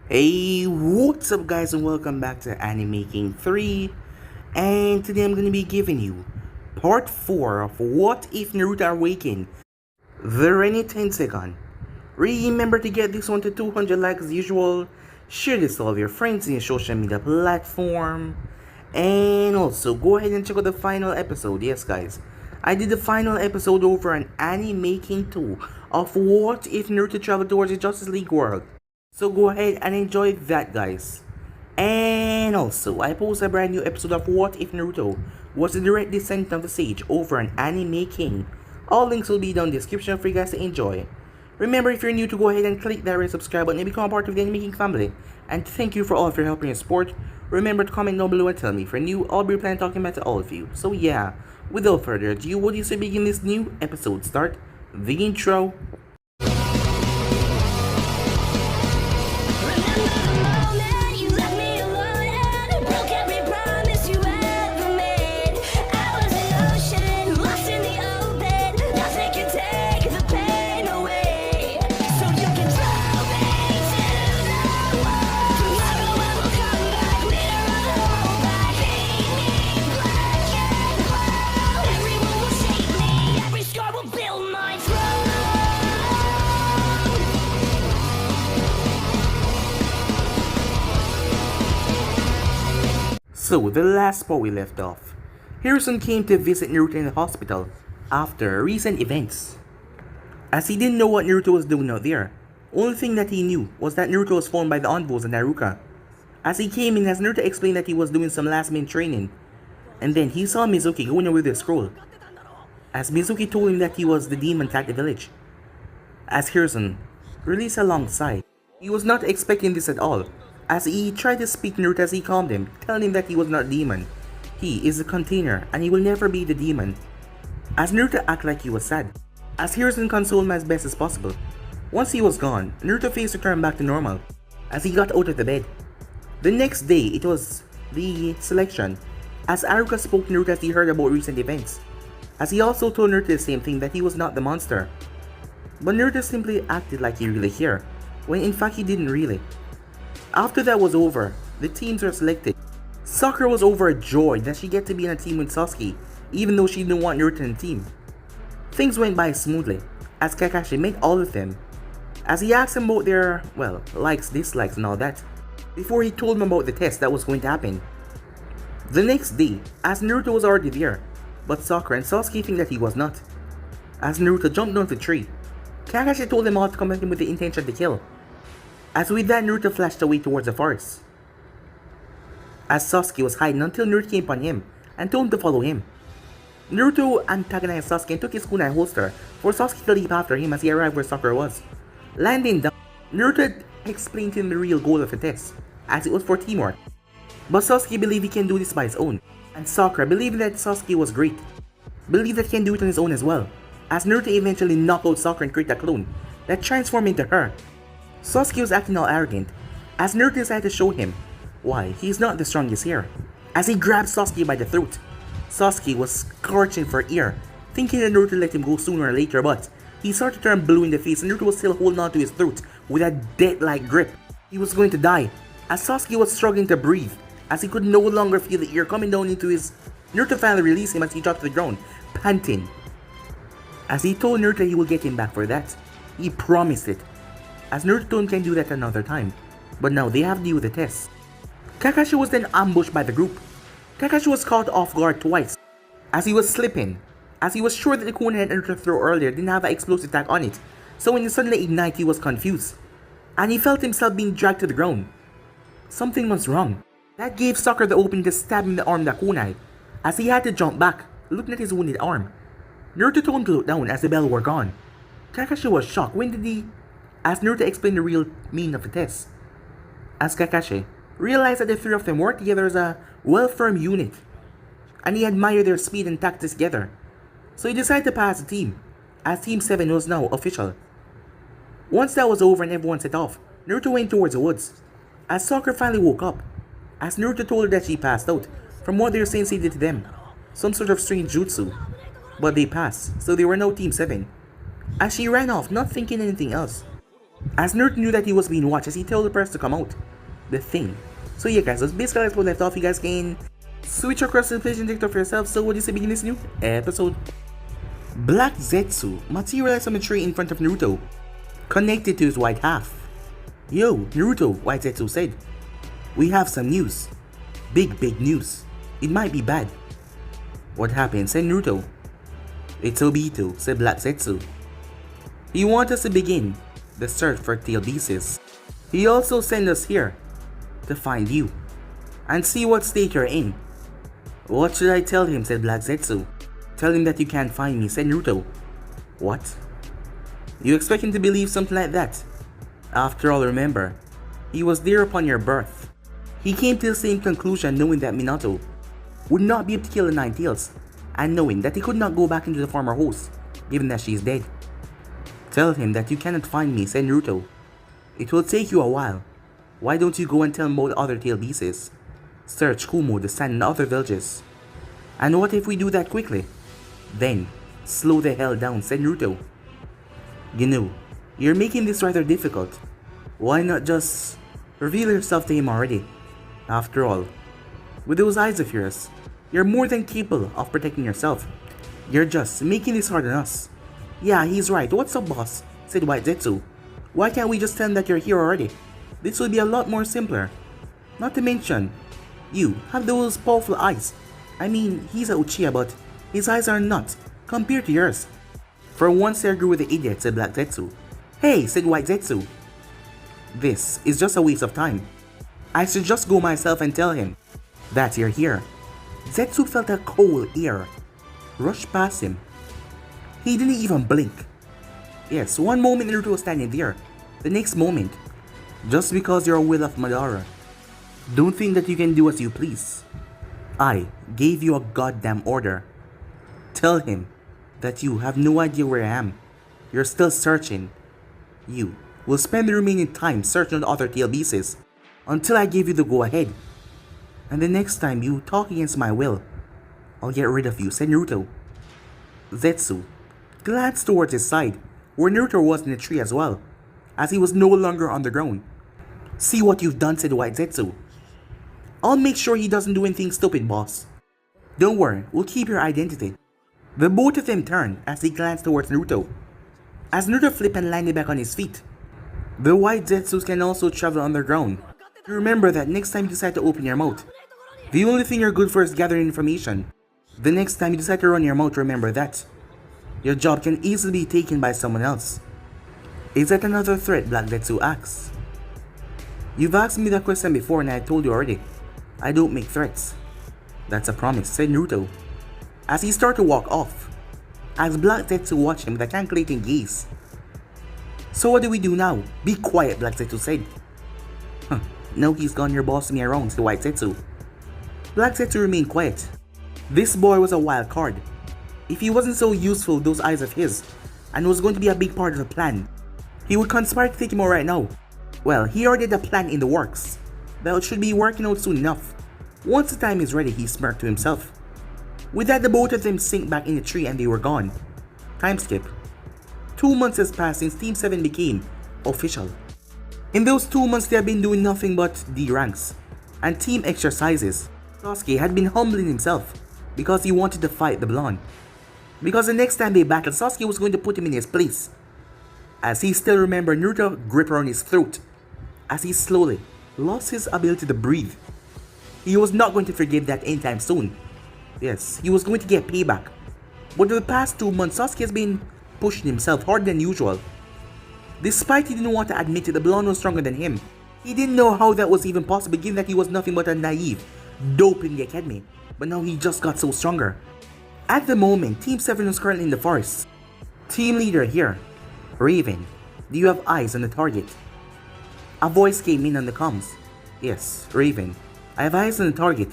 Hey, what's up guys and welcome back to Animaking 3, and today I'm going to be giving you part 4 of What If Naruto Awakened, the Rinne-Tenseigan. Remember to get this one to 200 likes as usual, share this to all of your friends in your social media platform, and also go ahead and check out the final episode. Yes guys, I did the final episode over on Animaking 2 of What If Naruto Traveled Towards the Justice League World. So go ahead and enjoy that guys. And also, I post a brand new episode of What If Naruto was the direct descent of the sage over on Anime King. All links will be down in the description for you guys to enjoy. Remember, if you're new, to go ahead and click that red subscribe button and become a part of the Anime King family. And thank you for all of your help and your support. Remember to comment down below and tell me if you're new, I'll be planning talking about to all of you. So yeah, without further ado, what do you say begin this new episode? Start the intro. So, the last spot we left off, Hiruzen came to visit Naruto in the hospital after recent events. As he didn't know what Naruto was doing out there, only thing that he knew was that Naruto was phoned by the envoys and Naruka. As he came in, as Naruto explained that he was doing some last minute training, and then he saw Mizuki going away with the scroll. As Mizuki told him that he was the demon attacked the village. As Hiruzen released a long sigh, he was not expecting this at all. As he tried to speak to Naruto as he calmed him, telling him that he was not a demon. He is a container and he will never be the demon. As Naruto acted like he was sad, as Hiruzen consoled him as best as possible. Once he was gone, Naruto's face returned back to normal as he got out of the bed. The next day, it was the selection, as Aruka spoke to Naruto as he heard about recent events. As he also told Naruto the same thing, that he was not the monster. But Naruto simply acted like he really cared, when in fact he didn't really. After that was over, the teams were selected. Sakura was overjoyed that she get to be in a team with Sasuke, even though she didn't want Naruto in the team. Things went by smoothly, as Kakashi met all of them, as he asked them about their, well, likes, dislikes and all that, before he told them about the test that was going to happen. The next day, as Naruto was already there, but Sakura and Sasuke think that he was not. As Naruto jumped down the tree, Kakashi told them all to come at him with the intention to kill. As with that, Naruto flashed away towards the forest, as Sasuke was hiding until Naruto came upon him and told him to follow him. Naruto antagonized Sasuke and took his kunai holster for Sasuke to leap after him as he arrived where Sakura was. Landing down, Naruto explained to him the real goal of the test, as it was for teamwork. But Sasuke believed he can do this by his own, and Sakura, believing that Sasuke was great, believed that he can do it on his own as well, as Naruto eventually knocked out Sakura and created a clone that transformed into her. Sasuke was acting all arrogant, as Naruto decided to show him why he's not the strongest here. As he grabbed Sasuke by the throat, Sasuke was scorching for air, thinking that Naruto let him go sooner or later, but he started to turn blue in the face and Naruto was still holding on to his throat with a death-like grip. He was going to die, as Sasuke was struggling to breathe, as he could no longer feel the air coming down into his. Naruto finally released him as he dropped to the ground, panting. As he told Naruto he will get him back for that. He promised it, as Naruto can do that another time, but now they have to deal with the test. Kakashi was then ambushed by the group. Kakashi was caught off guard twice, as he was slipping, as he was sure that the kunai that Naruto threw earlier didn't have an explosive attack on it, so when he suddenly ignited he was confused, and he felt himself being dragged to the ground. Something was wrong. That gave Sakura the opening to stab him in the arm with the kunai, as he had to jump back, looking at his wounded arm. Naruto told him to look down as the bell were gone. Kakashi was shocked. When did he? As Naruto explained the real meaning of the test, as Kakashi realized that the three of them worked together as a well-formed unit, and he admired their speed and tactics together, so he decided to pass the team, as Team 7 was now official. Once that was over and everyone set off, Naruto went towards the woods, as Sakura finally woke up, as Naruto told her that she passed out from what their sensei did to them, some sort of strange jutsu, but they passed, so they were now Team 7, as she ran off not thinking anything else. As Naruto knew that he was being watched as he told the press to come out. The thing. So yeah guys, that's basically that's what left off. You guys can switch across the PlayStation TikTok for yourself. So what do you say begin this new episode? Black Zetsu materialized on the tree in front of Naruto, connected to his white half. Yo, Naruto, White Zetsu said. We have some news. Big news. It might be bad. What happened? Said Naruto. It's Obito, said Black Zetsu. He wants us to begin the search for tail pieces. He also sent us here to find you and see what state you're in. What should I tell him? Said Black Zetsu. Tell him that you can't find me, said Naruto. What? You expect him to believe something like that? After all, remember, he was there upon your birth. He came to the same conclusion knowing that Minato would not be able to kill the Nine Tails, and knowing that he could not go back into the former host, given that she is dead. Tell him that you cannot find me, said Naruto. It will take you a while. Why don't you go and tell him about the other tail pieces? Search Kumo, the Sand, and other villages. And what if we do that quickly? Then, slow the hell down, said Naruto. You know, you're making this rather difficult. Why not just reveal yourself to him already? After all, with those eyes of yours, you're more than capable of protecting yourself. You're just making this hard on us. Yeah, he's right. What's up, boss? Said White Zetsu. Why can't we just tell him that you're here already? This would be a lot more simpler. Not to mention, you have those powerful eyes. I mean, he's a Uchiha, but his eyes are not compared to yours. For once I agree with the idiot, said Black Zetsu. Hey, said White Zetsu. This is just a waste of time. I should just go myself and tell him that you're here. Zetsu felt a cold air rush past him. He didn't even blink. Yes, one moment Naruto was standing there. The next moment, just because you're a will of Madara, don't think that you can do as you please. I gave you a goddamn order. Tell him that you have no idea where I am. You're still searching. You will spend the remaining time searching on other tail pieces until I give you the go-ahead. And the next time you talk against my will, I'll get rid of you, said Naruto. Zetsu glanced towards his side, where Naruto was in the tree as well, as he was no longer on the ground. See what you've done, said White Zetsu. I'll make sure he doesn't do anything stupid, boss. Don't worry, we'll keep your identity. The both of them turned as he glanced towards Naruto. As Naruto flipped and landed back on his feet. The White Zetsus can also travel underground. Remember that next time you decide to open your mouth, the only thing you're good for is gathering information. The next time you decide to run your mouth, remember that your job can easily be taken by someone else. Is that another threat? Black Zetsu asks. You've asked me that question before and I told you already. I don't make threats. That's a promise, said Naruto, as he started to walk off, as Black Zetsu watched him with a calculating gaze. So what do we do now? Be quiet, Black Zetsu said. Now he's gone, you're bossing me around, said White Zetsu. Black Zetsu remained quiet. This boy was a wild card. If he wasn't so useful with those eyes of his, and was going to be a big part of the plan, he would conspire to take him out right now. Well, he already had a plan in the works that should be working out soon enough. Once the time is ready, he smirked to himself. With that, the both of them sank back in the tree and they were gone. Time skip. 2 months has passed since Team 7 became official. In those 2 months, they have been doing nothing but D ranks and team exercises. Sasuke had been humbling himself because he wanted to fight the blonde. Because the next time they battled, Sasuke was going to put him in his place. As he still remembered Naruto's grip around his throat, as he slowly lost his ability to breathe. He was not going to forgive that anytime soon. Yes, he was going to get payback. But for the past 2 months, Sasuke has been pushing himself harder than usual. Despite he didn't want to admit it, the blonde was stronger than him. He didn't know how that was even possible given that he was nothing but a naive dope in the academy. But now he just got so stronger. At the moment, Team 7 was currently in the forest. Team leader here. Raven, do you have eyes on the target? A voice came in on the comms. Yes, Raven, I have eyes on the target.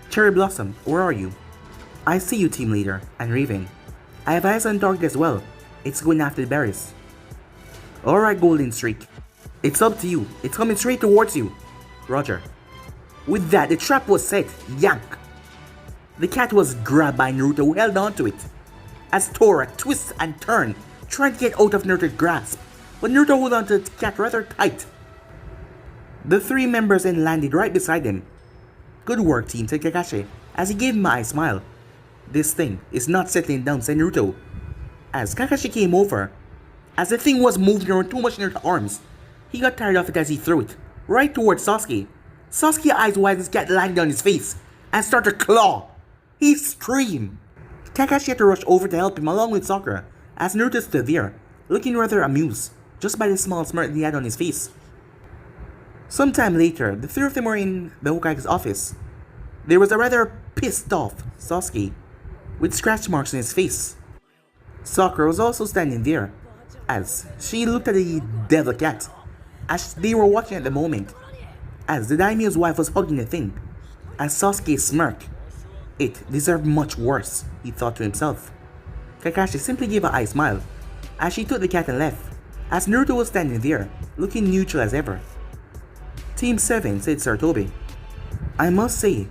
Cherry Blossom, where are you? I see you, team leader. And Raven, I have eyes on the target as well. It's going after the berries. Alright, Golden Streak. It's up to you. It's coming straight towards you. Roger. With that, the trap was set. Yank. The cat was grabbed by Naruto, who held on to it, as Tora twists and turns, trying to get out of Naruto's grasp. but Naruto held on to the cat rather tight. The three members then landed right beside him. "Good work, team," said Kakashi, as he gave him a smile. "This thing is not settling down," said Naruto. As Kakashi came over, as the thing was moving around too much near the arms, he got tired of it as he threw it right towards Sasuke. Sasuke's eyes wide as cat landed on his face and started to claw. He screamed. Kakashi had to rush over to help him along with Sakura, as Naruto stood there, looking rather amused, just by the small smirk he had on his face. Sometime later, the three of them were in the Hokage's office. There was a rather pissed off Sasuke, with scratch marks on his face. Sakura was also standing there, as she looked at the devil cat, as they were watching at the moment, as the daimyo's wife was hugging the thing, as Sasuke smirked. It deserved much worse, he thought to himself. Kakashi simply gave a smile, as she took the cat and left, as Naruto was standing there, looking neutral as ever. Team 7, said Sarutobi. "I must say,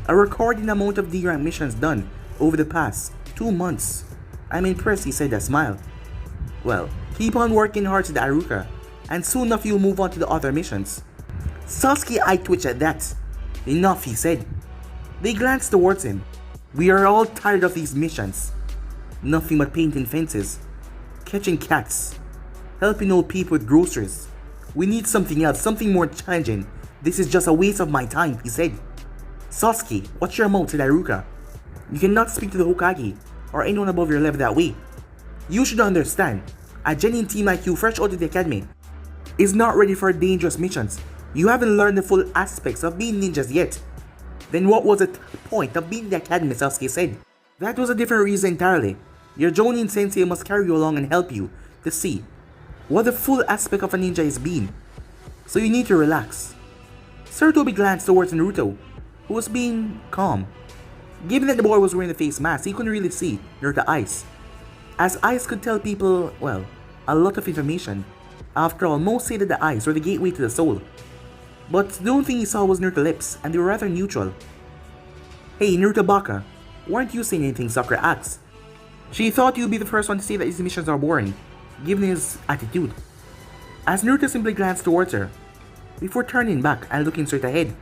a recording amount of D-rank missions done over the past 2 months. I'm impressed," he said, a smile. "Well, keep on working hard," said Aruka, "and soon enough you'll move on to the other missions." Sasuke eye twitched at that. "Enough," he said. They glanced towards him. "We are all tired of these missions. Nothing but painting fences, catching cats, helping old people with groceries. We need something else, something more challenging. This is just a waste of my time," he said. "Sasuke, watch your mouth," said Aruka. "You cannot speak to the Hokage or anyone above your level that way. You should understand, a genuine team like you fresh out of the academy is not ready for dangerous missions. You haven't learned the full aspects of being ninjas yet." "Then what was the point of being in the academy?" Sasuke said. "That was a different reason entirely. Your Jonin sensei must carry you along and help you to see what the full aspect of a ninja is being. So you need to relax." Sarutobi glanced towards Naruto, who was being calm. Given that the boy was wearing a face mask, he couldn't really see Naruto's eyes, as eyes could tell people, well, a lot of information. After all, most say that the eyes were the gateway to the soul. But the only thing he saw was Naruto's lips, and they were rather neutral. "Hey, Naruto Baka, weren't you saying anything?" Sakura asked. She thought you'd be the first one to say that his missions are boring, given his attitude. As Naruto simply glanced towards her, before turning back and looking straight ahead.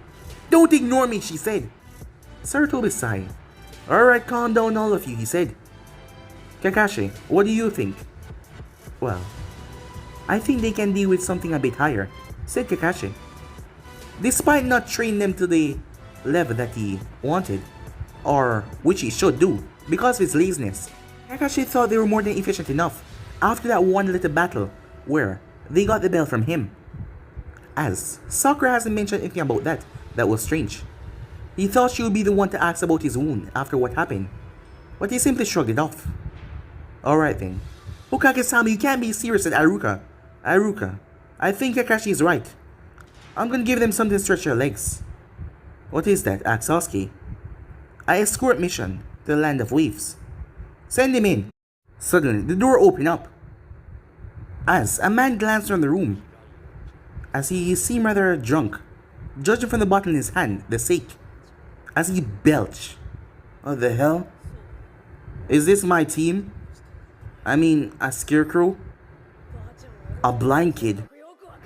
"Don't ignore me," she said. Sarutobi sighed. "Alright, calm down all of you," he said. "Kakashi, what do you think?" "Well, I think they can deal with something a bit higher," said Kakashi. Despite not training them to the level that he wanted, or which he should do, because of his laziness, Kakashi thought they were more than efficient enough after that one little battle where they got the bell from him. As Sakura hasn't mentioned anything about that, that was strange. He thought she would be the one to ask about his wound after what happened, but he simply shrugged it off. "Alright then. Hokage-sama, you can't be serious," said Aruka. "Aruka, I think Kakashi is right. I'm gonna give them something to stretch their legs." "What is that?" asked Sasuke. "A escort mission to the Land of Waves." "Send him in." Suddenly, the door opened up, as a man glanced around the room, as he seemed rather drunk, judging from the bottle in his hand, the sake, as he belched. "What the hell? Is this my team? I mean, a scarecrow? A blind kid?"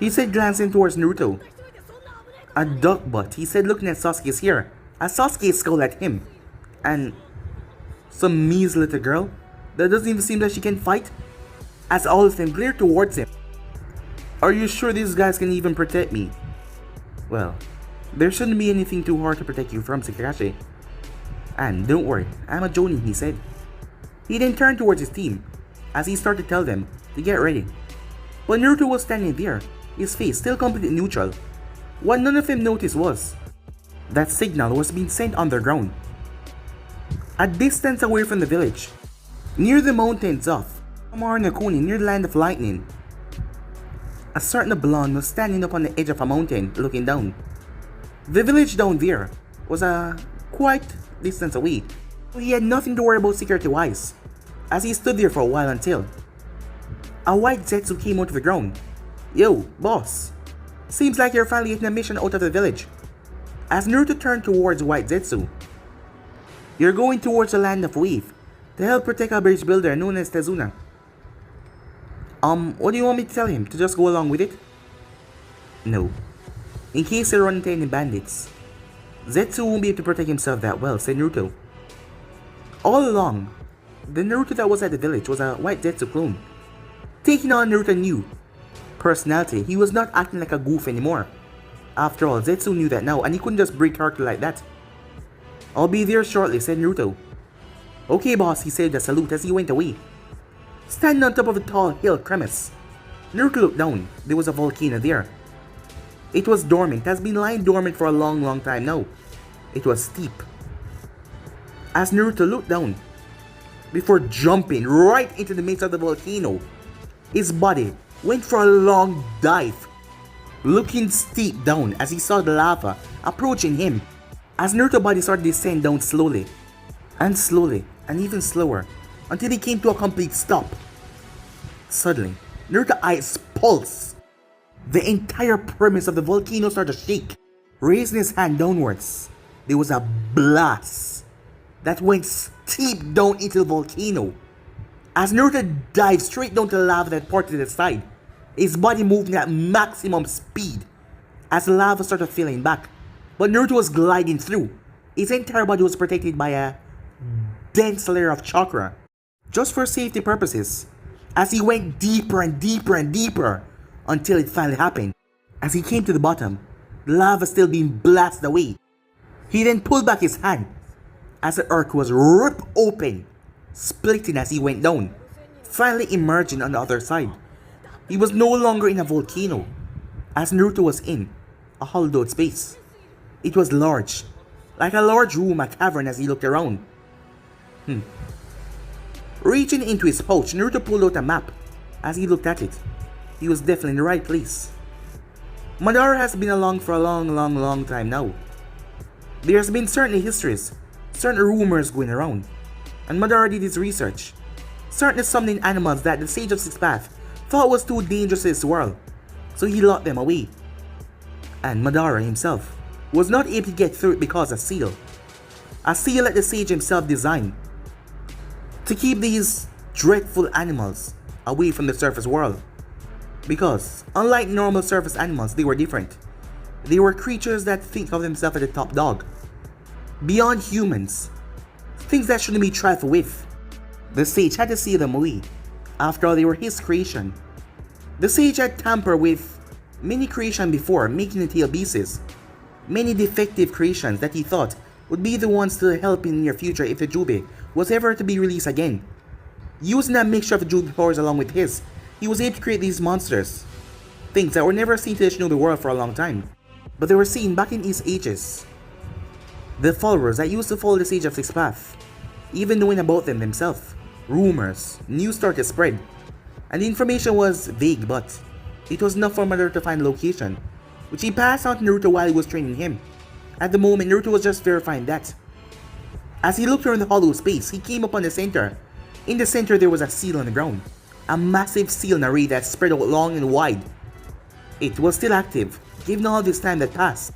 he said, glancing towards Naruto. "A duck butt," he said, looking at Sasuke's hair, as Sasuke scowled at him. "And some measly little girl that doesn't even seem like she can fight?" As all of them glared towards him. "Are you sure these guys can even protect me?" "Well, there shouldn't be anything too hard to protect you from," said Kakashi. "And don't worry, I'm a Jonin," he said. He then turned towards his team, as he started to tell them to get ready. But Naruto was standing there, his face still completely neutral. What none of them noticed was that signal was being sent underground, a distance away from the village, near the mountains of Nakuni, near the Land of Lightning. A certain blonde was standing up on the edge of a mountain, looking down. The village down there was a quite distance away, so he had nothing to worry about security-wise, as he stood there for a while until a white Zetsu came out of the ground. "Yo, boss. Seems like you're finally getting a mission out of the village." As Naruto turned towards White Zetsu, "You're going towards the Land of Wave to help protect a bridge builder known as Tezuna." What do you want me to tell him? To just go along with it? No. In case they run into any bandits, Zetsu won't be able to protect himself that well, said Naruto. All along, the Naruto that was at the village was a white Zetsu clone. Taking on Naruto's new personality, he was not acting like a goof anymore. After all, Zetsu knew that now, and he couldn't just break character like that. I'll be there shortly, said Naruto. Okay, boss, he said with a salute as he went away. Standing on top of a tall hill crevice, Naruto looked down. There was a volcano there. It was dormant. It has been lying dormant for a long time now. It was steep. As Naruto looked down, before jumping right into the midst of the volcano, his body went for a long dive, looking steep down as he saw the lava approaching him. As Naruto's body started to descend down slowly, and even slower, until he came to a complete stop. Suddenly, Naruto's eyes pulsed. The entire premise of the volcano started to shake. Raising his hand downwards, there was a blast that went steep down into the volcano. As Naruto dived straight down to the lava that poured to the side, his body moving at maximum speed as the lava started filling back. But Naruto was gliding through. His entire body was protected by a dense layer of chakra, just for safety purposes, as he went deeper and deeper until it finally happened. As he came to the bottom, the lava still being blasted away. He then pulled back his hand as the earth was ripped open, splitting as he went down, finally emerging on the other side. He was no longer in a volcano, as Naruto was in a hollowed space. It was large, like a large room, a cavern, as he looked around. Reaching into his pouch, Naruto pulled out a map. As he looked at it, he was definitely in the right place. Madara has been along for a long time now. There's been certain histories, certain rumors going around, and Madara did his research. Certain summoning animals that the Sage of Six Paths thought was too dangerous to this world, so he locked them away. And Madara himself was not able to get through it because of a seal that the sage himself designed to keep these dreadful animals away from the surface world. Because, unlike normal surface animals, they were different. They were creatures that think of themselves as the top dog, beyond humans, things that shouldn't be trifled with. The sage had to seal them away. After all, they were his creation. The sage had tampered with many creations before, making the tail pieces. Many defective creations that he thought would be the ones to help in the near future if the Jubi was ever to be released again. Using a mixture of Jubi powers along with his, he was able to create these monsters. Things that were never seen to the Shinobi world for a long time, but they were seen back in East ages. The followers that used to follow the Sage of Six Paths, even knowing about them themselves. Rumors, news started to spread, and the information was vague, but it was enough for Madara to find the location, which he passed on to Naruto while he was training him. At the moment, Naruto was just verifying that. As he looked around the hollow space, he came upon the center. In the center, there was a seal on the ground. A massive seal in an array that spread out long and wide. It was still active, given all this time that passed.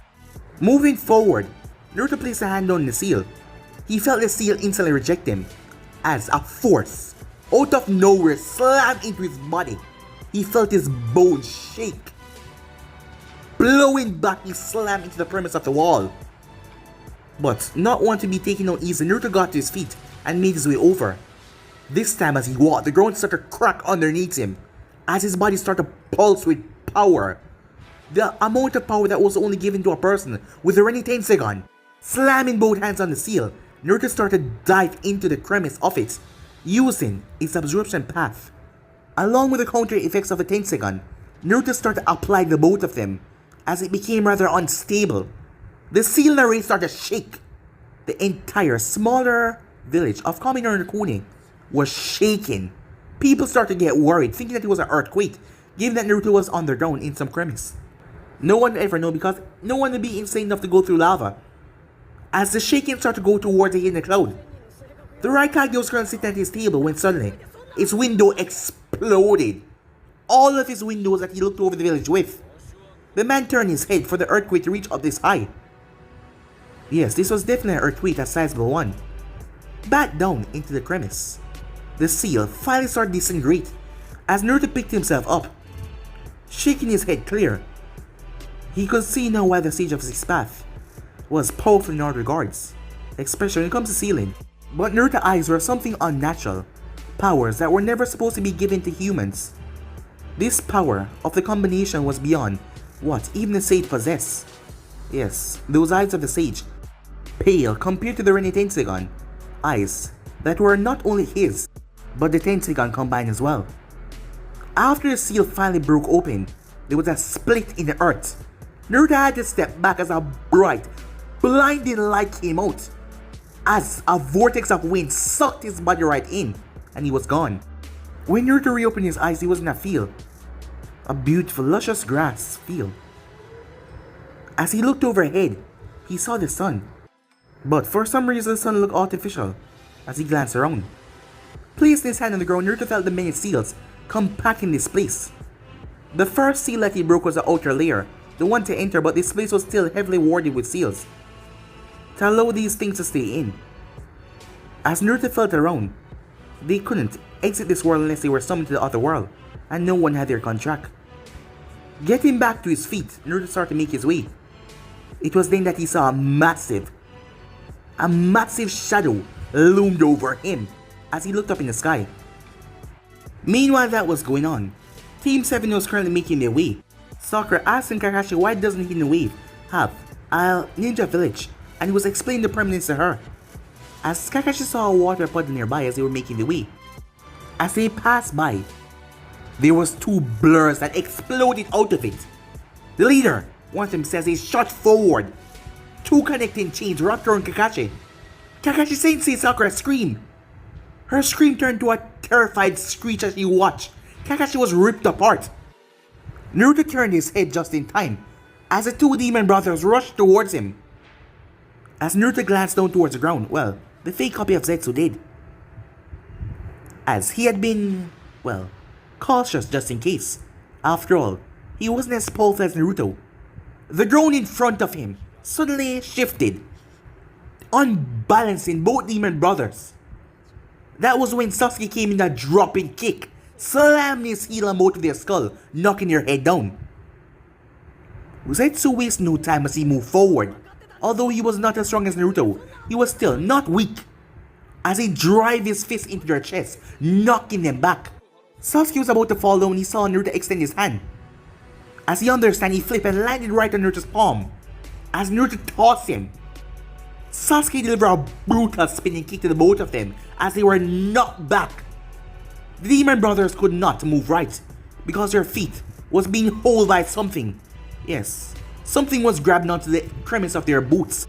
Moving forward, Naruto placed a hand on the seal. He felt the seal instantly reject him, as a force, out of nowhere, slammed into his body. He felt his bones shake. Blowing back, he slammed into the premise of the wall. But not wanting to be taken out easy, Naruto got to his feet and made his way over. This time as he walked, the ground started to crack underneath him, as his body started to pulse with power. The amount of power that was only given to a person with the Rinne-Tenseigan. Slamming both hands on the seal, Naruto started to dive into the premise of it, using its absorption path. Along with the counter effects of the Tenseigan, Naruto started applying the both of them, as it became rather unstable. The seal in the array started to shake. The entire smaller village of Kami-no-Kuni was shaking. People started to get worried, thinking that it was an earthquake, given that Naruto was underground in some crevice. No one would ever know because no one would be insane enough to go through lava. As the shaking started to go towards the hidden cloud, the Raikage was currently sitting at his table when suddenly its window exploded. All of his windows that he looked over the village with. The man turned his head for the earthquake to reach up this high. Yes, this was definitely an earthquake, a sizable one. Back down into the crevice, the seal finally started to disintegrate As Naruto picked himself up, shaking his head clear, he could see now why the Sage of Six Path was powerful in all regards, especially when it comes to sealing. But Naruto's eyes were something unnatural, powers that were never supposed to be given to humans. This power of the combination was beyond what even the Sage possessed. Yes, those eyes of the Sage, pale compared to the Rinne-Tenseigan, eyes that were not only his, but the Tenseigan combined as well. After the seal finally broke open, there was a split in the earth. Naruto had to step back as a bright, blinding light came out, as a vortex of wind sucked his body right in, and he was gone. When Naruto reopened his eyes, he was in a field. A beautiful, luscious grass field. As he looked overhead, he saw the sun. But for some reason, the sun looked artificial as he glanced around. Placing his hand on the ground, Naruto felt the many seals compact in this place. The first seal that he broke was the outer layer, the one to enter, but this place was still heavily warded with seals to allow these things to stay in. As Naruto felt around, they couldn't exit this world unless they were summoned to the other world, and no one had their contract. Getting back to his feet, Naruto started to make his way. It was then that he saw a massive shadow loomed over him as he looked up in the sky. Meanwhile that was going on, Team 7 was currently making their way. Sakura asked Kakashi why doesn't Hidden Wave have a ninja village, and he was explaining the permanence to her. As Kakashi saw a water puddle nearby as they were making their way. As they passed by, there was two blurs that exploded out of it. The leader, one of them says, he shot forward. Two connecting chains wrapped around Kakashi. Kakashi Sensei Sakura screamed. Her scream turned to a terrified screech as she watched. Kakashi was ripped apart. Naruto turned his head just in time as the two demon brothers rushed towards him. As Naruto glanced down towards the ground, well, the fake copy of Zetsu did. As he had been, well, cautious just in case. After all, he wasn't as powerful as Naruto. The ground in front of him suddenly shifted, unbalancing both demon brothers. That was when Sasuke came in a dropping kick, slamming his heel on both of their skull, knocking their head down. Zetsu wasted no time as he moved forward. Although he was not as strong as Naruto, he was still not weak, as he drove his fist into their chest, knocking them back. Sasuke was about to fall down when he saw Naruto extend his hand. As he understood, he flipped and landed right on Naruto's palm. As Naruto tossed him, Sasuke delivered a brutal spinning kick to the both of them as they were knocked back. The demon brothers could not move right because their feet was being held by something. Yes, something was grabbing onto the cremise of their boots,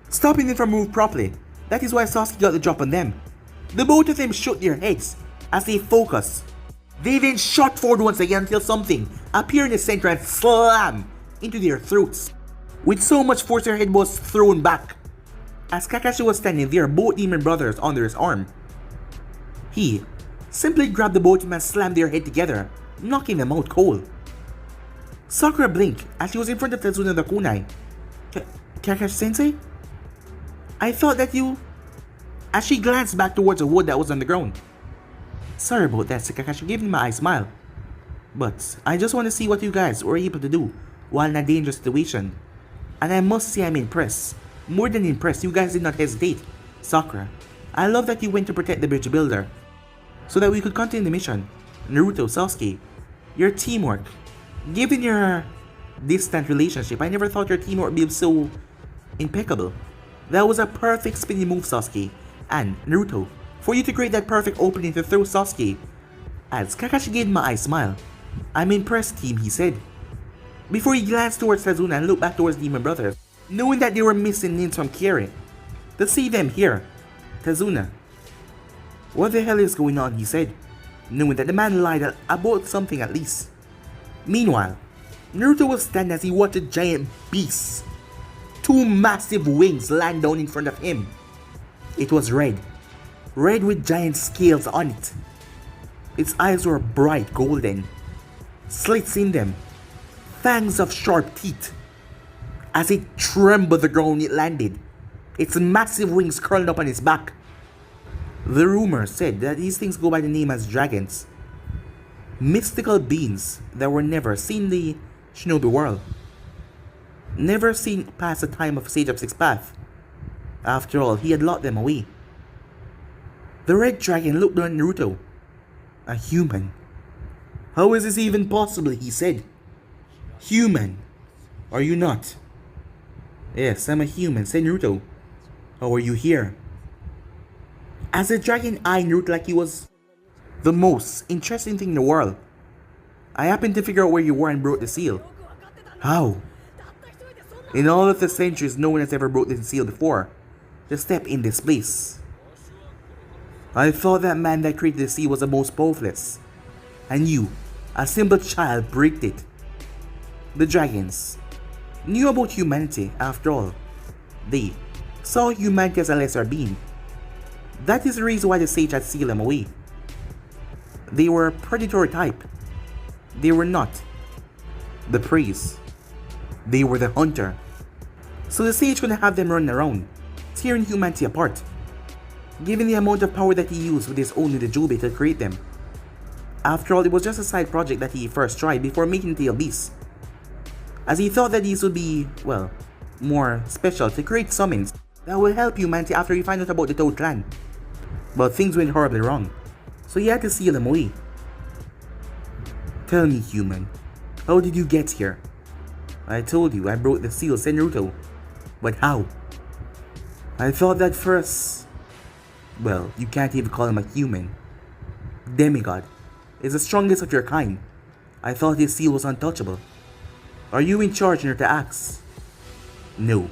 stopping them from moving properly. That is why Sasuke got the drop on them. The both of them shook their heads as they focused. They then shot forward once again until something appeared in the center and slammed into their throats. With so much force, their head was thrown back. As Kakashi was standing there, both demon brothers under his arm, he simply grabbed the both of them and slammed their head together, knocking them out cold. Sakura blinked as she was in front of Tetsuna the kunai. Kakashi-sensei? I thought that you... As she glanced back towards the wood that was on the ground. Sorry about that, Kakashi gave me a smile. But I just want to see what you guys were able to do while in a dangerous situation. And I must say I'm impressed. More than impressed, you guys did not hesitate. Sakura, I love that you went to protect the bridge builder so that we could continue the mission. Naruto, Sasuke, your teamwork. Given your distant relationship, I never thought your teamwork would be so impeccable. That was a perfect spinning move, Sasuke. And Naruto, for you to create that perfect opening to throw Sasuke. As Kakashi gave him a smile. I'm impressed, team, he said. Before he glanced towards Tetsuna and looked back towards Demon Brothers, knowing that they were missing names from Kiri. To see them here, Tetsuna. What the hell is going on, he said, knowing that the man lied about something at least. Meanwhile, Naruto was standing as he watched a giant beast. Two massive wings land down in front of him. It was red with giant scales on it. Its eyes were bright golden, slits in them, fangs of sharp teeth. As it trembled the ground it landed, its massive wings curled up on its back. The rumor said that these things go by the name as dragons. Mystical beings that were never seen in the shinobi world. Never seen past the time of Sage of Six Path. After all, he had locked them away. The red dragon looked on Naruto. A human. How is this even possible, he said. Human. Are you not? Yes, I'm a human, said Naruto. How are you here? As the dragon eyed Naruto like he was the most interesting thing in the world. I happened to figure out where you were and broke the seal. How? In all of the centuries, no one has ever broke the seal before. To step in this place. I thought that man that created the seal was the most powerless. And you, a simple child, breaked it. The dragons knew about humanity, after all. They saw humanity as a lesser being. That is the reason why the sage had sealed them away. They were a predatory type. They were not the prey. They were the hunter. So the sage couldn't have them run around, tearing humanity apart, given the amount of power that he used with his own Jujube to create them. After all, it was just a side project that he first tried before making Tail Beasts, as he thought that these would be, well, more special to create summons that will help humanity after he found out about the Toad Clan. But things went horribly wrong, so he had to seal them away. Tell me, human, how did you get here? I told you I broke the seal, said Naruto. But how? I thought that first... Well, you can't even call him a human. Demigod is the strongest of your kind. I thought his seal was untouchable. Are you in charge, Naruto asks? No.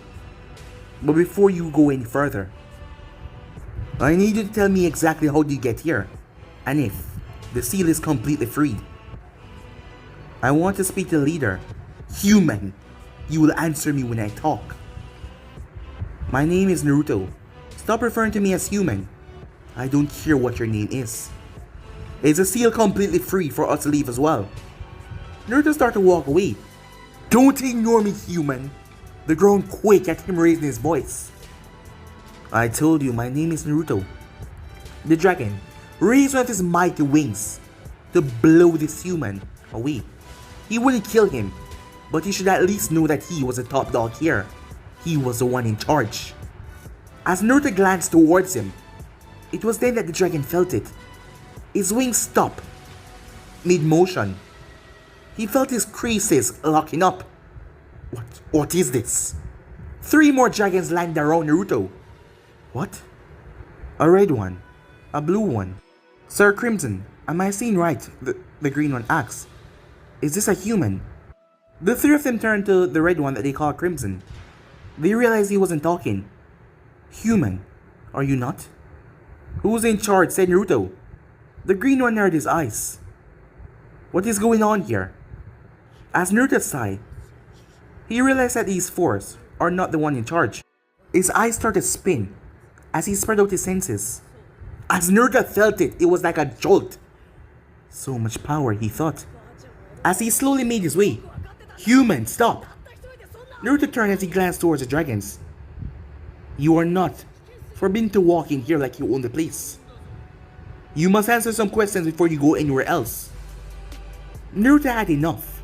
But before you go any further, I need you to tell me exactly how did you get here, and if the seal is completely freed. I want to speak to the leader. Human, you will answer me when I talk. My name is Naruto. Stop referring to me as human. I don't care what your name is. Is the seal completely free for us to leave as well? Naruto started to walk away. Don't ignore me, human. The ground quaked at him raising his voice. I told you my name is Naruto. The dragon raised one of his mighty wings to blow this human away. He wouldn't kill him, but he should at least know that he was the top dog here. He was the one in charge. As Naruto glanced towards him, it was then that the dragon felt it. His wings stopped mid-motion. He felt his creases locking up. What is this? 3 more dragons landed around Naruto. What? A red one. A blue one. Sir Crimson, am I seeing right? The green one asks. Is this a human? The 3 of them turned to the red one that they call Crimson. They realized he wasn't talking. Human, are you not? Who's in charge? Said Naruto. The green one narrowed his eyes. What is going on here? As Naruto sighed, he realized that these 4 are not the one in charge. His eyes started to spin as he spread out his senses. As Naruto felt it, it was like a jolt. So much power, he thought. As he slowly made his way. Human, stop! Naruto turned as he glanced towards the dragons. You are not forbidden to walk in here like you own the place. You must answer some questions before you go anywhere else. Naruto had enough.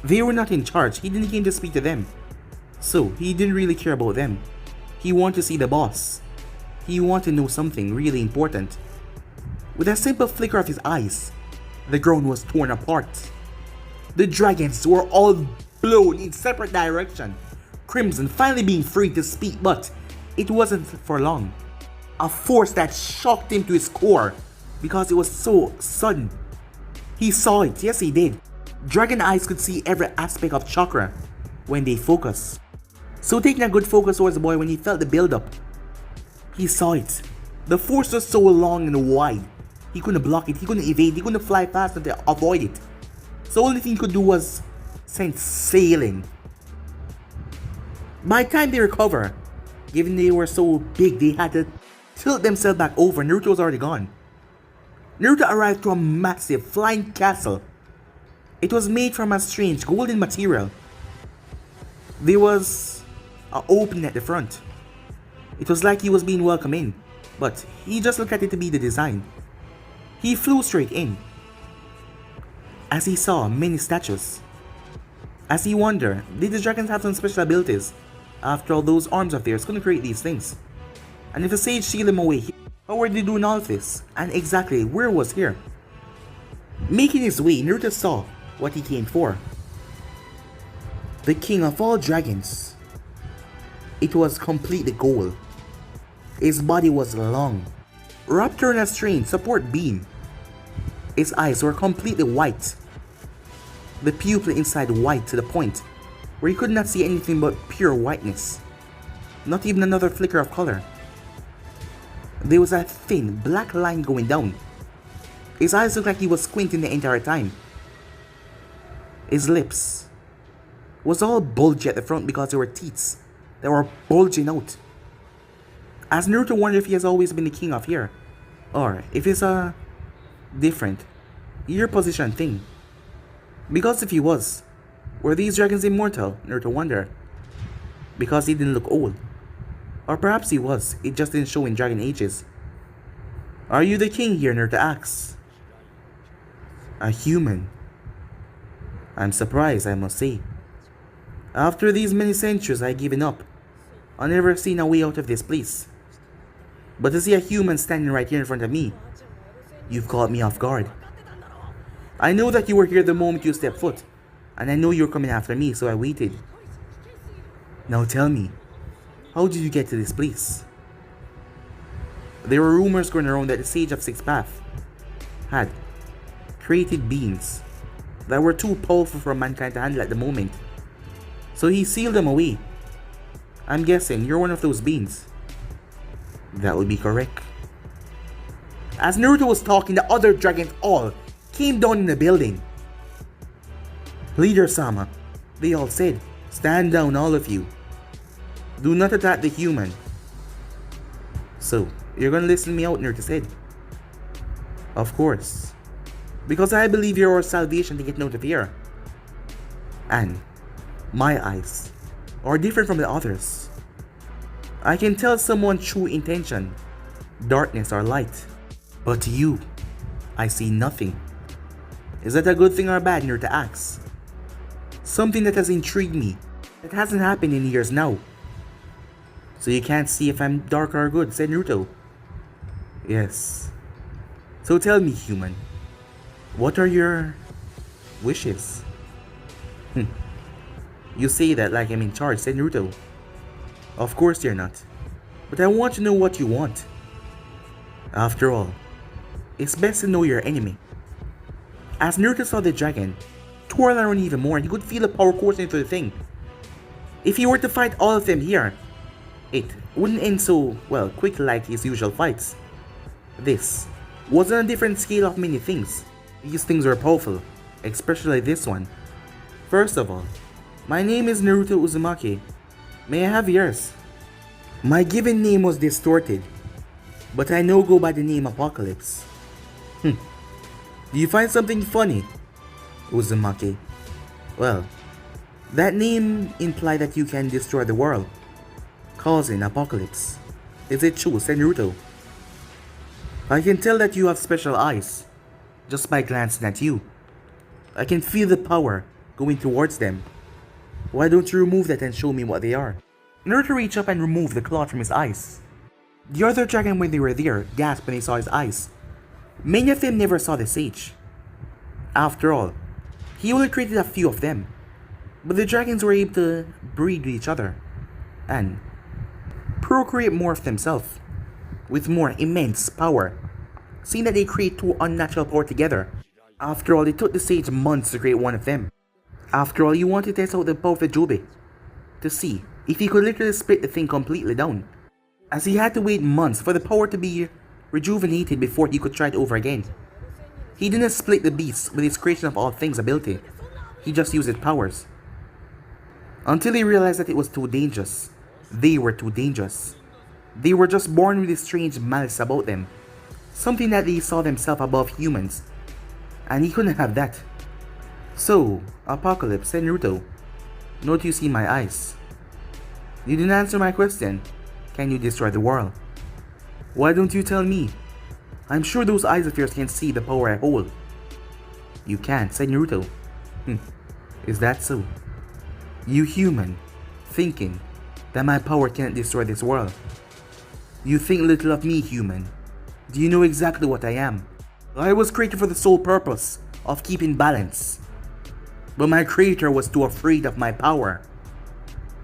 They were not in charge, he didn't came to speak to them. So, he didn't really care about them. He wanted to see the boss. He wanted to know something really important. With a simple flicker of his eyes, the ground was torn apart. The dragons were all blown in separate directions. Crimson finally being free to speak, but it wasn't for long. A force that shocked him to his core because it was so sudden. He saw it, yes he did. Dragon eyes could see every aspect of chakra when they focus. So taking a good focus towards the boy when he felt the build-up, he saw it. The force was so long and wide. He couldn't block it, he couldn't evade, he couldn't fly fast enough to avoid it. So the only thing he could do was send sailing. By the time they recover, given they were so big they had to tilt themselves back over, Naruto was already gone. Naruto arrived to a massive flying castle. It was made from a strange golden material. There was an opening at the front. It was like he was being welcomed in, but he just looked at it to be the design. He flew straight in. as he saw many statues. As he wondered, did the dragons have some special abilities? After all, those arms of theirs couldn't create these things. And if the sage sealed him away, how were they doing all of this? And exactly where was here? Making his way, Naruto saw what he came for. The king of all dragons. It was completely gold. His body was long, wrapped around a strange support beam. His eyes were completely white. The pupil inside white to the point where he could not see anything but pure whiteness. Not even another flicker of color. There was a thin black line going down. His eyes looked like he was squinting the entire time. His lips was all bulgy at the front because there were teeth that were bulging out. As Naruto wondered if he has always been the king of here, or if it's a different ear position thing. Because if he was, were these dragons immortal? Naruto wondered. Because he didn't look old. Or perhaps he was, it just didn't show in dragon ages. Are you the king here? Naruto asks. A human. I'm surprised, I must say. After these many centuries, I've given up. I've never seen a way out of this place. But to see a human standing right here in front of me, you've caught me off guard. I know that you were here the moment you stepped foot, and I know you're coming after me, so I waited. Now tell me, how did you get to this place? There were rumors going around that the Sage of Six Paths had created beings that were too powerful for mankind to handle at the moment. So he sealed them away. I'm guessing you're one of those beings. That would be correct. As Naruto was talking, the other dragons all came down in the building. Leader-sama, they all said, stand down, all of you. Do not attack the human. So, you're gonna listen me out, Naruto said. Of course. Because I believe you're our salvation to get out of here. And my eyes are different from the others. I can tell someone's true intention, darkness or light. But to you, I see nothing. Is that a good thing or bad, Naruto asks? Something that has intrigued me, that hasn't happened in years now. So you can't see if I'm dark or good, said Naruto. Yes. So tell me, human, what are your wishes? You say that like I'm in charge, said Naruto. Of course you're not. But I want to know what you want. After all, it's best to know your enemy. As Naruto saw the dragon twirl around even more, he could feel the power coursing through the thing. If he were to fight all of them here, it wouldn't end so, well, quick like his usual fights. This was on a different scale of many things. These things were powerful, especially this one. First of all, my name is Naruto Uzumaki. May I have yours? My given name was distorted, but I now go by the name Apocalypse. Do you find something funny, Uzumaki? Well, that name implies that you can destroy the world, causing apocalypse. Is it true, said Naruto? I can tell that you have special eyes, just by glancing at you. I can feel the power going towards them. Why don't you remove that and show me what they are? Naruto reached up and removed the cloth from his eyes. The other dragon, when they were there, gasped when they saw his eyes. Many of them never saw the sage. After all, he only created a few of them. But the dragons were able to breed with each other and procreate more of themselves with more immense power, seeing that they create two unnatural power together. After all, it took the sage months to create one of them. After all, he wanted to test out the power of the Jobe to see if he could literally split the thing completely down, as he had to wait months for the power to be rejuvenated before he could try it over again. He didn't split the beast with his creation of all things ability, he just used its powers. Until he realized that it was too dangerous. They were too dangerous. They were just born with this strange malice about them, something that they saw themselves above humans, and he couldn't have that. So, Apocalypse, said Naruto, note you see my eyes. You didn't answer my question. Can you destroy the world? Why don't you tell me? I'm sure those eyes of yours can see the power I hold. You can't, said Naruto. Is that so? You human, thinking that my power can't destroy this world. You think little of me, human. Do you know exactly what I am? I was created for the sole purpose of keeping balance. But my creator was too afraid of my power.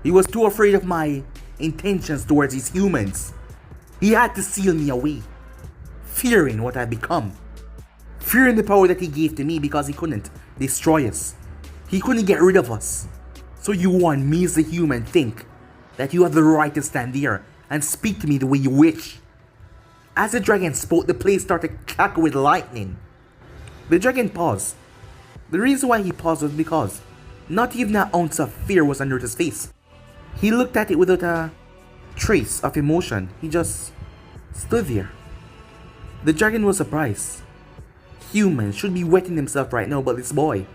He was too afraid of my intentions towards his humans. He had to seal me away, fearing what I'd become. Fearing the power that he gave to me because he couldn't destroy us. He couldn't get rid of us. So you want me as a human think that you have the right to stand there and speak to me the way you wish. As the dragon spoke, the place started to crackle with lightning. The dragon paused. The reason why he paused was because not even an ounce of fear was on Naruto's face. He looked at it without a trace of emotion. He just stood there. The dragon was surprised. Humans should be wetting themselves right now about this boy.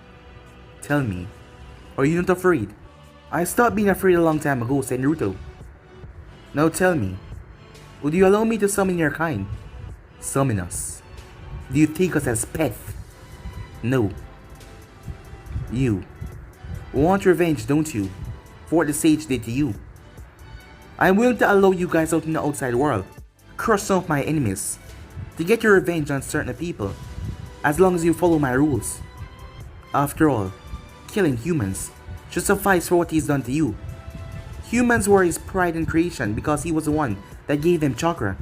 Tell me, are you not afraid? I stopped being afraid a long time ago, said Naruto. Now tell me, would you allow me to summon your kind? Summon us? Do you take us as pets? No. You want revenge, don't you? For what the sage did to you. I'm willing to allow you guys out in the outside world, crush some of my enemies, to get your revenge on certain people, as long as you follow my rules. After all, killing humans should suffice for what he's done to you. Humans were his pride in creation because he was the one that gave them chakra.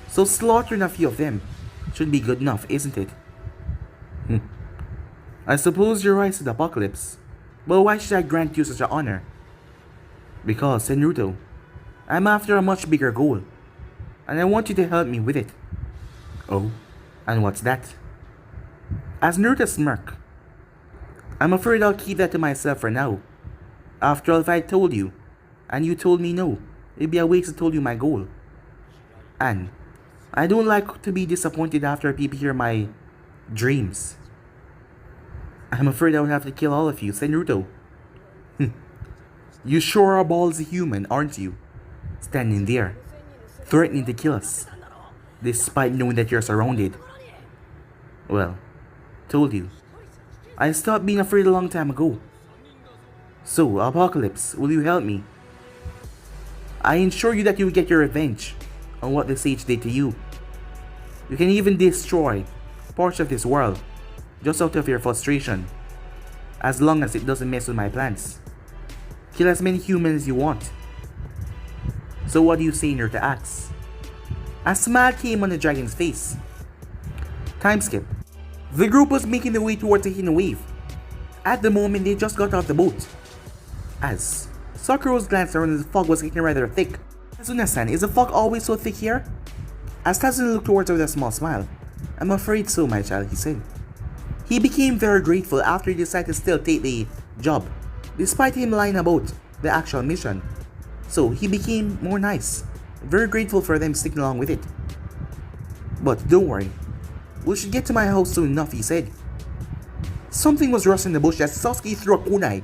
So slaughtering a few of them should be good enough, isn't it? I suppose you're right, said Apocalypse. But why should I grant you such an honor? Because, said Naruto, I'm after a much bigger goal, and I want you to help me with it. Oh, and what's that? As Naruto smirked, I'm afraid I'll keep that to myself for now. After all, if I told you, and you told me no, it'd be a waste to tell you my goal. And I don't like to be disappointed after people hear my dreams. I'm afraid I would have to kill all of you, said Naruto. You sure are balls human, aren't you? Standing there, threatening to kill us, despite knowing that you're surrounded. Well, told you. I stopped being afraid a long time ago. So, Apocalypse, will you help me? I ensure you that you will get your revenge on what the sage did to you. You can even destroy parts of this world just out of your frustration, as long as it doesn't mess with my plans. Kill as many humans as you want. So what do you say, Naruto asks? A smile came on the dragon's face. Time skip. The group was making their way towards the hidden wave. At the moment, they just got off the boat. As Sakura's glanced around, the fog was getting rather thick. Tazuna-san, is the fog always so thick here? As Tazuna looked towards her with a small smile. I'm afraid so, my child, he said. He became very grateful after he decided to still take the job, despite him lying about the actual mission. So he became more nice, very grateful for them sticking along with it. But don't worry, we should get to my house soon enough, he said. Something was rustling in the bush as Sasuke threw a kunai.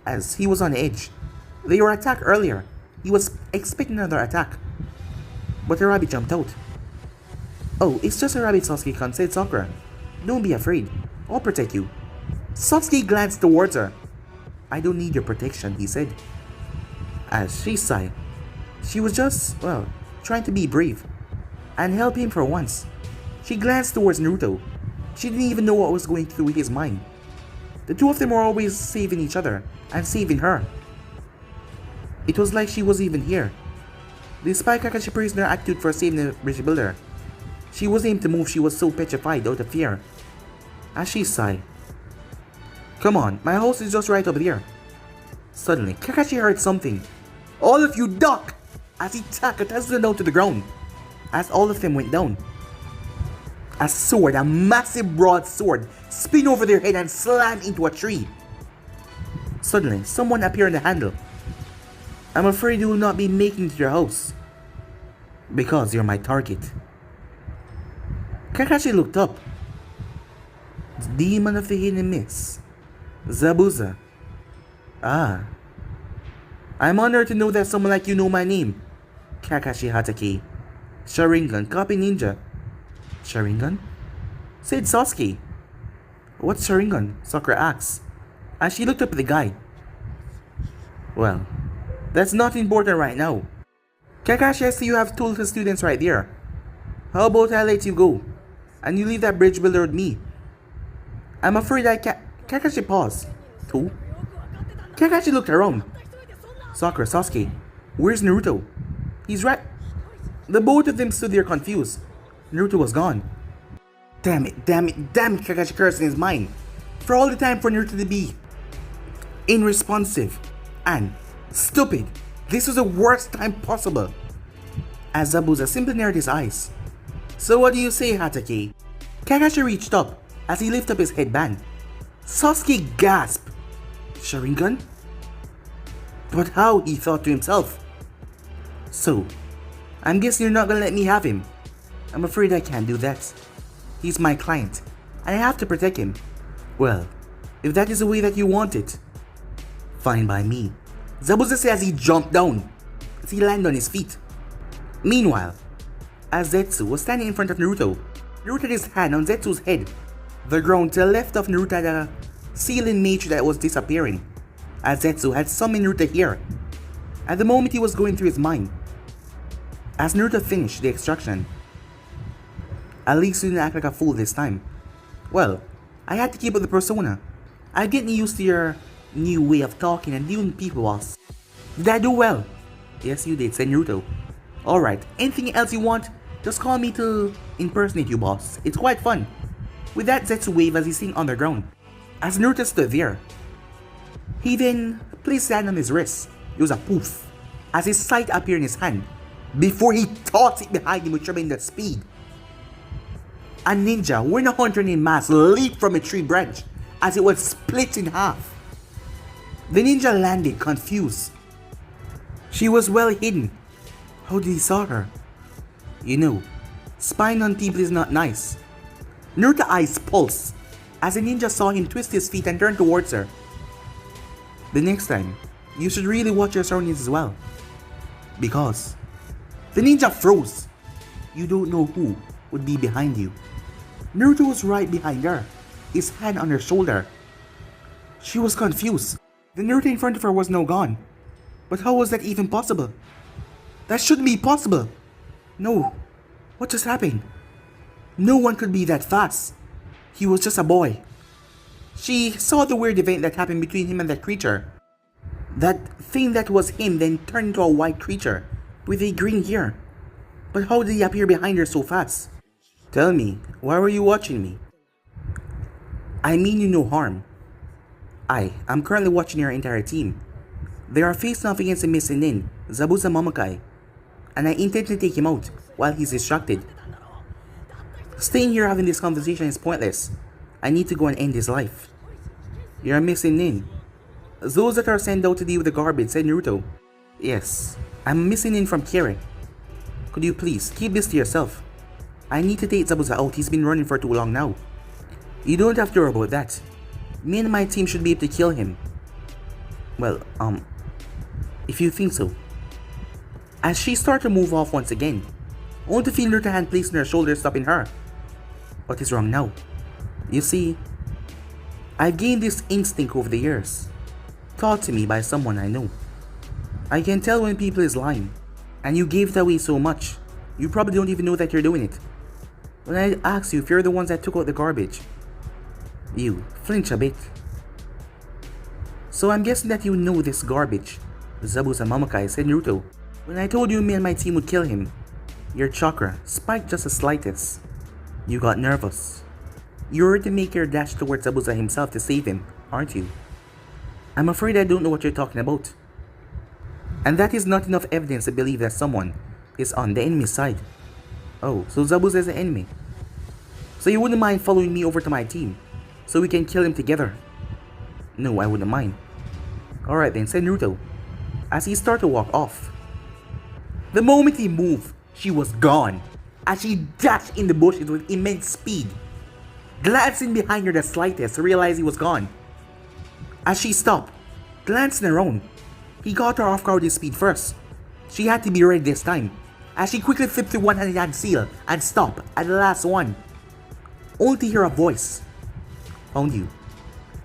As he was on edge, they were attacked earlier. He was expecting another attack, but a rabbit jumped out. Oh, it's just a rabbit, Sasuke-kun, said Sakura. Don't be afraid, I'll protect you. Sasuke glanced towards her. I don't need your protection, he said. As she sighed, she was just, trying to be brave and help him for once. She glanced towards Naruto. She didn't even know what was going through his mind. The two of them were always saving each other and saving her. It was like she was even here. Despite Kakashi praising her attitude for saving the bridge builder, she wasn't able to move. She was so petrified out of fear. As she sighed, come on, my house is just right over there. Suddenly, Kakashi heard something. All of you duck! As he tackled Tazuna down to the ground. As all of them went down, a sword, a massive broad sword, spin over their head and slam into a tree. Suddenly, someone appeared in the handle. I'm afraid you will not be making it to your house, because you're my target. Kakashi looked up. The demon of the hidden mist, Zabuza. Ah. I'm honored to know that someone like you know my name. Kakashi Hatake. Sharingan, copy ninja. Sharingan? Said Sasuke. What's Sharingan? Sakura asks, as she looked up at the guide. Well, that's not important right now. Kakashi, I see you have two little students right there. How about I let you go, and you leave that bridge builder with me? I'm afraid I can't. Kakashi paused. Two? Kakashi looked around. Sakura, Sasuke, where's Naruto? He's right. The both of them stood there confused. Naruto was gone. Damn it, Kakashi cursed in his mind. For all the time for Naruto to be unresponsive and stupid, this was the worst time possible. As Zabuza simply narrowed his eyes. So what do you say, Hatake? Kakashi reached up as he lifted up his headband. Sasuke gasped. Sharingan? But how, he thought to himself. So, I'm guessing you're not gonna let me have him. I'm afraid I can't do that. He's my client, and I have to protect him. Well, if that is the way that you want it, fine by me. Zabuza said as he jumped down, as he landed on his feet. Meanwhile, as Zetsu was standing in front of Naruto, Naruto had his hand on Zetsu's head. The ground to the left of Naruto had a ceiling nature that was disappearing, as Zetsu had summoned Naruto here. At the moment he was going through his mind. As Naruto finished the extraction, at least you didn't act like a fool this time. Well, I had to keep up the persona. I'm getting used to your new way of talking and dealing with people, boss. Did I do well? Yes, you did, said Naruto. Alright, anything else you want, just call me to impersonate you, boss. It's quite fun. With that, Zetsu waved as he sank on the ground. As Naruto stood there, he then placed his hand on his wrist. It was a poof, as his sight appeared in his hand, before he tossed it behind him with tremendous speed. A ninja wearing a hunter named mask leaped from a tree branch as it was split in half. The ninja landed confused. She was well hidden. How did he saw her? You know, spying on people is not nice. Naruto's eyes pulsed as the ninja saw him twist his feet and turn towards her. The next time, you should really watch your surroundings as well. Because the ninja froze. You don't know who would be behind you. Naruto was right behind her, his hand on her shoulder. She was confused. The Naruto in front of her was now gone. But how was that even possible? That shouldn't be possible. No. What just happened? No one could be that fast. He was just a boy. She saw the weird event that happened between him and that creature. That thing that was him then turned into a white creature with a green hair. But how did he appear behind her so fast? Tell me, why were you watching me? I mean you no harm. I'm currently watching your entire team. They are facing off against a missing nin, Zabuza Momokai, and I intend to take him out while he's distracted. Staying here having this conversation is pointless. I need to go and end his life. You're missing nin. Those that are sent out to deal with the garbage, said Naruto. Yes, I'm missing nin from Kire. Could you please keep this to yourself? I need to take Zabuza out, he's been running for too long now. You don't have to worry about that. Me and my team should be able to kill him. Well, if you think so. As she started to move off once again, only to feel Naruto's hand placed on her shoulder stopping her. What is wrong now? You see, I've gained this instinct over the years, taught to me by someone I know. I can tell when people is lying, and you gave it away so much, you probably don't even know that you're doing it. When I asked you if you're the ones that took out the garbage, you flinch a bit. So I'm guessing that you know this garbage, Zabuza Momokai, said Naruto. When I told you me and my team would kill him, your chakra spiked just the slightest. You got nervous. You were to make your dash towards Zabuza himself to save him, aren't you? I'm afraid I don't know what you're talking about. And that is not enough evidence to believe that someone is on the enemy's side. Oh, so Zabuza is the enemy. So you wouldn't mind following me over to my team, so we can kill him together? No, I wouldn't mind. Alright then, said Naruto, as he started to walk off. The moment he moved, she was gone, as she dashed in the bushes with immense speed. Glancing behind her the slightest to realize he was gone. As she stopped, glancing around, he caught her off guard with speed first. She had to be ready this time, as she quickly flipped through one-handed seal and stopped at the last one, only to hear a voice. Found you.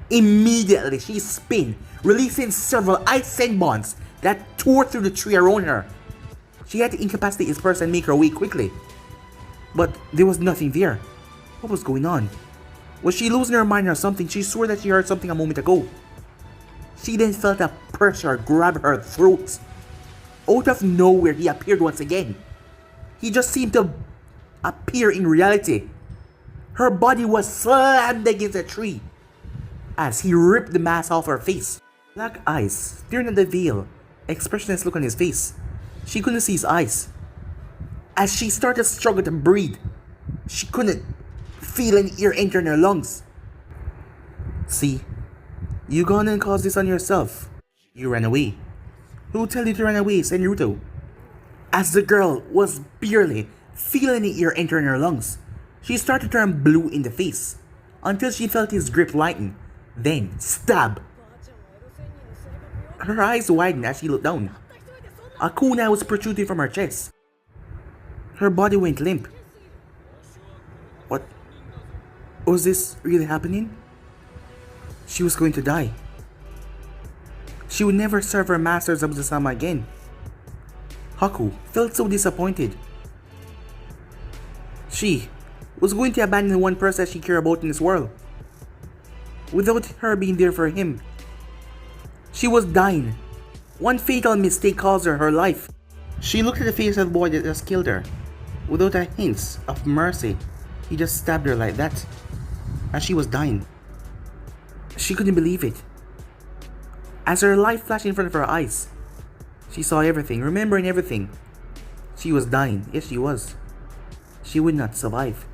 Immediately, she spun, releasing several ice sand bonds that tore through the tree around her. She had to incapacitate his person and make her way quickly. But there was nothing there. What was going on? Was she losing her mind or something? She swore that she heard something a moment ago. She then felt a pressure grab her throat. Out of nowhere, he appeared once again. He just seemed to appear in reality. Her body was slammed against a tree as he ripped the mask off her face. Black eyes staring at the veil, expressionless look on his face. She couldn't see his eyes. As she started to struggle to breathe, she couldn't feel an air enter in her lungs. See, you gone and caused this on yourself. You ran away. Who tell you to run away? Said Naruto. As the girl was barely feeling the air enter in her lungs, she started to turn blue in the face until she felt his grip lighten. Then, stab! Her eyes widened as she looked down. A kunai was protruding from her chest. Her body went limp. What? Was this really happening? She was going to die. She would never serve her master Zabuza-sama again. Haku felt so disappointed. She was going to abandon the one person that she cared about in this world, without her being there for him. She was dying. One fatal mistake cost her life. She looked at the face of the boy that just killed her. Without a hint of mercy, he just stabbed her like that, as she was dying. She couldn't believe it. As her life flashed in front of her eyes, she saw everything, remembering everything. She was dying. Yes, she was. She would not survive.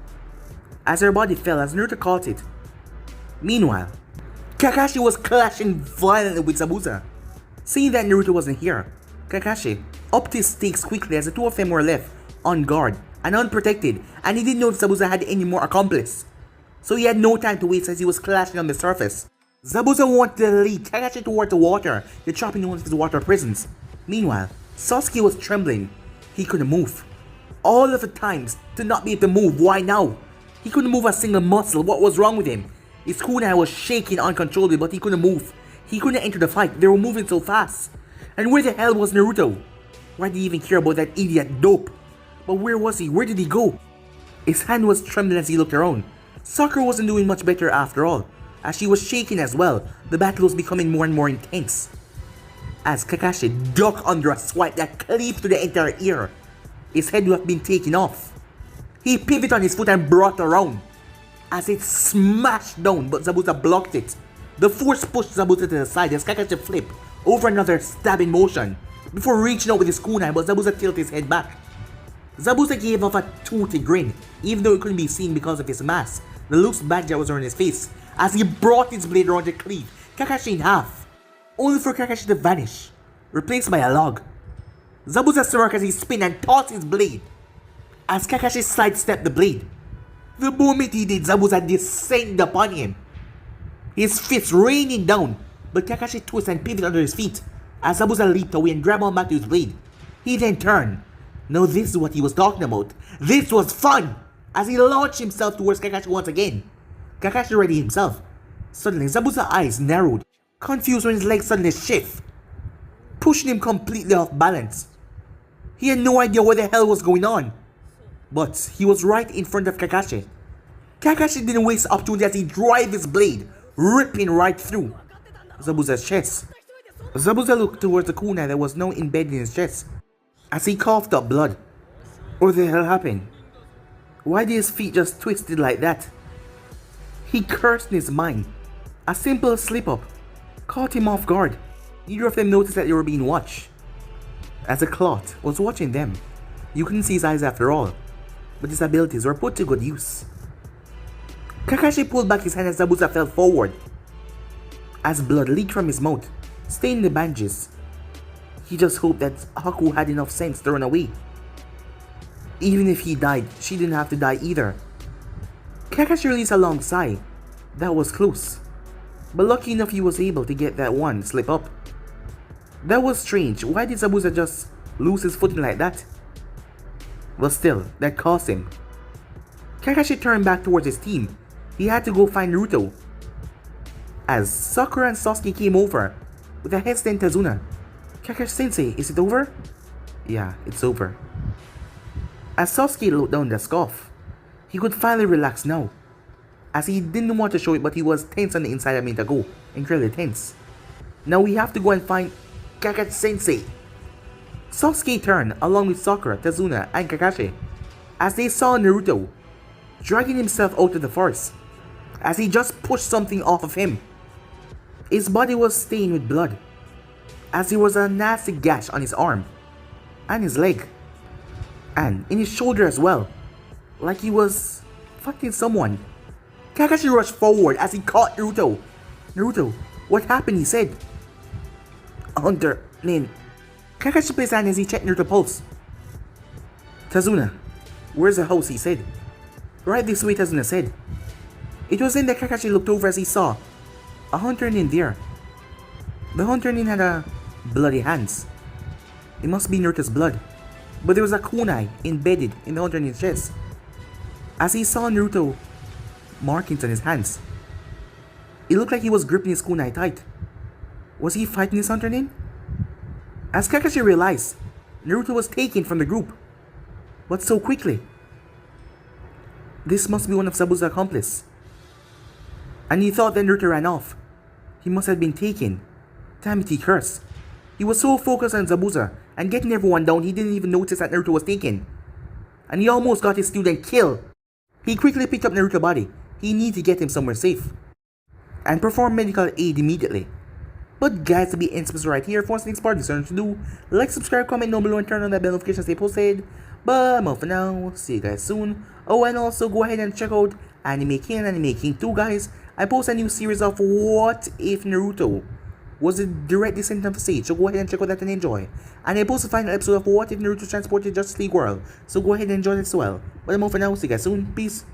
As her body fell, as Naruto caught it. Meanwhile, Kakashi was clashing violently with Zabuza. Seeing that Naruto wasn't here, Kakashi upped his stakes quickly as the two of them were left on guard and unprotected, and he didn't know Zabuza had any more accomplice. So he had no time to waste as he was clashing on the surface. Zabuza wanted to lead Kakashi toward the water, the trapping one of his water prisons. Meanwhile, Sasuke was trembling. He couldn't move. All of the times to not be able to move, why now? He couldn't move a single muscle. What was wrong with him? His kunai was shaking uncontrollably, but he couldn't move. He couldn't enter the fight. They were moving so fast. And where the hell was Naruto? Why did he even care about that idiot dope? But where was he? Where did he go? His hand was trembling as he looked around. Sakura wasn't doing much better after all. As she was shaking as well, the battle was becoming more and more intense. As Kakashi ducked under a swipe that cleaved to the entire ear, his head would have been taken off. He pivoted on his foot and brought around, as it smashed down, but Zabuza blocked it. The force pushed Zabuza to the side as Kakashi flipped over another stabbing motion before reaching out with his kunai, but Zabuza tilted his head back. Zabuza gave off a toothy grin, even though it couldn't be seen because of his mask, the loose badge that was on his face, as he brought his blade around to cleave Kakashi in half, only for Kakashi to vanish, replaced by a log. Zabuza smirked as he spun and tossed his blade, as Kakashi sidestepped the blade. The moment he did, Zabuza descended upon him, his fists raining down, but Kakashi twisted and pivoted under his feet, as Zabuza leaped away and grabbed on back to his blade. He then turned. Now this is what he was talking about. This was fun! As he launched himself towards Kakashi once again. Kakashi ready himself. Suddenly, Zabuza's eyes narrowed, confused when his legs suddenly shift, pushing him completely off balance. He had no idea what the hell was going on. But he was right in front of Kakashi. Kakashi didn't waste the opportunity as he drove his blade, ripping right through Zabuza's chest. Zabuza looked towards the kunai that was now embedded in his chest, as he coughed up blood. What the hell happened? Why did his feet just twisted like that? He cursed in his mind. A simple slip-up caught him off guard. Neither of them noticed that they were being watched, as a cloth was watching them. You couldn't see his eyes after all, but his abilities were put to good use. Kakashi pulled back his hand as Zabuza fell forward, as blood leaked from his mouth, staining the bandages. He just hoped that Haku had enough sense to run away. Even if he died, she didn't have to die either. Kakashi released a long sigh. That was close, but lucky enough he was able to get that one slip up. That was strange. Why did Zabuza just lose his footing like that? But still, that cost him. Kakashi turned back towards his team. He had to go find Naruto. as Sakura and Sasuke came over with a hesitant Tazuna. Kakashi-sensei, is it over? Yeah, it's over. As Sasuke looked down the scarf, he could finally relax now, as he didn't want to show it but he was tense on the inside a minute ago, incredibly tense. Now we have to go and find Kakashi-sensei. Sasuke turned along with Sakura, Tazuna, and Kakashi as they saw Naruto dragging himself out of the forest as he just pushed something off of him. His body was stained with blood as there was a nasty gash on his arm and his leg and in his shoulder as well, like he was fighting someone. Kakashi rushed forward as he caught Naruto. Naruto, what happened? He said. Hunter, Nin. Kakashi placed hand as he checked Naruto's pulse. Tazuna, where's the house? He said. Right this way, Tazuna said. It was then that Kakashi looked over as he saw a Hunter Nin there. The Hunter Nin had a bloody hands. It must be Naruto's blood. But there was a kunai embedded in the Hunter Nin's chest. As he saw Naruto markings on his hands, it looked like he was gripping his kunai tight. Was he fighting this Hunter Nin? As Kakashi realized, Naruto was taken from the group. But so quickly. This must be one of Zabuza's accomplices. And he thought that Naruto ran off. He must have been taken. Damn it, he cursed. He was so focused on Zabuza and getting everyone down, he didn't even notice that Naruto was taken. And he almost got his student killed. He quickly picked up Naruto's body. He needed to get him somewhere safe and perform medical aid immediately. But guys, to be inspired right here, for next part, to do, like, subscribe, comment down below, and turn on that bell notification to stay posted. But I'm out for now. See you guys soon. Oh, and also go ahead and check out Anime King and Anime King 2, guys. I post a new series of What If Naruto was a direct descendant of the Sage, so go ahead and check out that and enjoy. And I post a final episode of What If Naruto transported Justice League World, so go ahead and enjoy it as well. But I'm out for now. See you guys soon. Peace.